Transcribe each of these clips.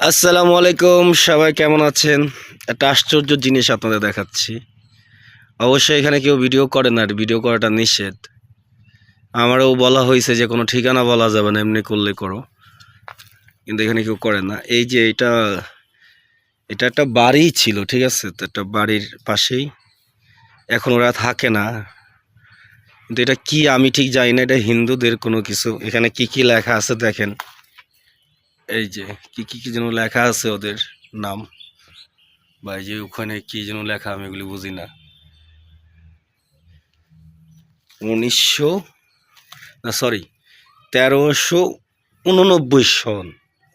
আসসালামু আলাইকুম, সবাই কেমন আছেন? একটা আশ্চর্য জিনিস আপনাদের দেখাচ্ছি। অবশ্যই এখানে কেউ ভিডিও করে না, আর ভিডিও করাটা নিষেধ। আমারও বলা হয়েছে যে কোনো ঠিকানা বলা যাবে না, এমনি করলে করো, কিন্তু এখানে কেউ করে না। এই যে এটা একটা বাড়ি ছিল, ঠিক আছে? তো একটা বাড়ির পাশেই, এখন ওরা থাকে না, কিন্তু এটা কি আমি ঠিক জানি না। এটা হিন্দুদের কোনো কিছু। এখানে কি কি লেখা আছে দেখেন, এই যে কি যেন লেখা আছে ওদের নাম, বা এই যে ওখানে কি যেন লেখা, আমি এগুলি বুঝি না। 1900 না সরি 1389 সন।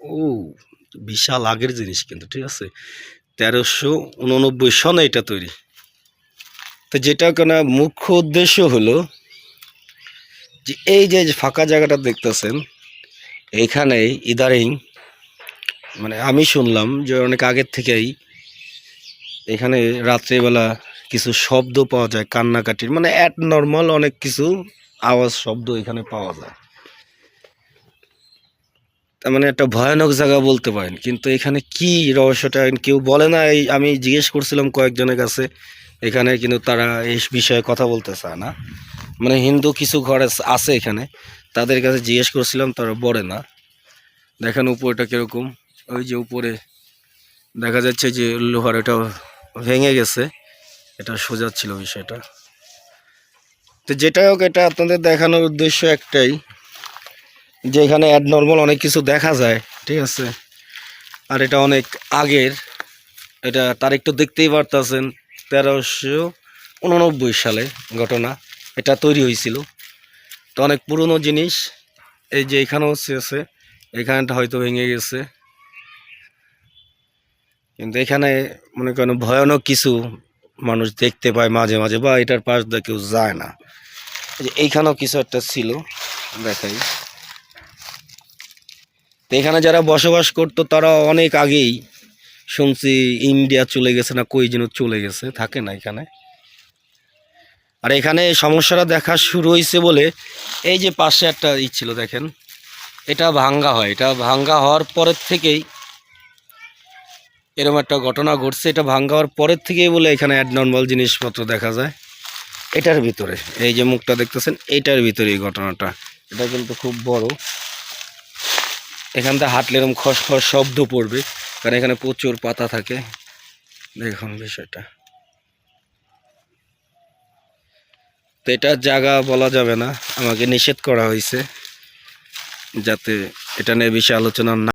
ও, বিশাল আগের জিনিস কিন্তু, ঠিক আছে? 1389 সনে এটা তৈরি। তো যেটা কেন মুখ্য উদ্দেশ্য হলো যে এই যে ফাঁকা জায়গাটা দেখতেছেন, এইখানেই ইদারিং, মানে আমি শুনলাম যে অনেক আগের থেকেই এখানে রাত্রেবেলা কিছু শব্দ পাওয়া যায়, কান্নাকাটির, মানে অ্যাড নর্মাল অনেক কিছু আওয়াজ শব্দ এখানে পাওয়া যায়। তার মানে একটা ভয়ানক জায়গা বলতে পারেন, কিন্তু এখানে কি রহস্যটা কেউ বলে না। এই আমি জিজ্ঞেস করছিলাম কয়েকজনের কাছে এখানে, কিন্তু তারা এই বিষয়ে কথা বলতে চায় না। মানে হিন্দু কিছু ঘর আছে এখানে, তাদের কাছে জিজ্ঞেস করছিলাম, তারা বলে না। দেখেন উপরটা কিরকম, ওই যে উপরে দেখা যাচ্ছে যে লোহার এটা ভেঙে গেছে, এটা সোজা ছিল বিষয়টা। তো যেটা হোক, এটা আপনাদের দেখানোর উদ্দেশ্য একটাই, যে এখানে অ্যাডনর্মাল অনেক কিছু দেখা যায়, ঠিক আছে? আর এটা অনেক আগের, এটা তারিখ তো দেখতেই পারতেছেন, 1389 সালে ঘটনা এটা তৈরি হয়েছিল। তো অনেক পুরনো জিনিস। এই যে এখানেও আছে, এখানটা হয়তো ভেঙে গেছে, কিন্তু এখানে মনে করেন ভয়ানক কিছু মানুষ দেখতে পায় মাঝে মাঝে, বা এটার পাশ দিয়ে কেউ যায় না। এই যে এইখানেও কিছু একটা ছিল, দেখাই। তো এখানে যারা বসবাস করতো তারা অনেক আগেই শুনছি ইন্ডিয়া চলে গেছে, না কই যেন চলে গেছে, থাকে না এখানে। আর এখানে সমস্যাটা দেখা শুরু হয়েছে বলে, এই যে পাশে একটা ছিল দেখেন, এটা ভাঙ্গা হয়, এটা ভাঙ্গা হওয়ার পরের থেকেই এরকম একটা ঘটনা ঘটছে। এটা ভাঙ্গা হওয়ার পরের থেকেই বলে এখানে অ্যাডনর্মাল জিনিসপত্র দেখা যায়। এটার ভিতরে এই যে মুখটা দেখতেছেন, এটার ভিতরে এই ঘটনাটা, এটা কিন্তু খুব বড়। এখান থেকে হাঁটলে এরকম খস খস শব্দ পড়বে, কারণ এখানে প্রচুর পাতা থাকে। দেখুন বিষয়টা। তো এটার জায়গা বলা যাবে না, আমাকে নিষেধ করা হয়েছে যাতে এটা নিয়ে বেশি আলোচনা না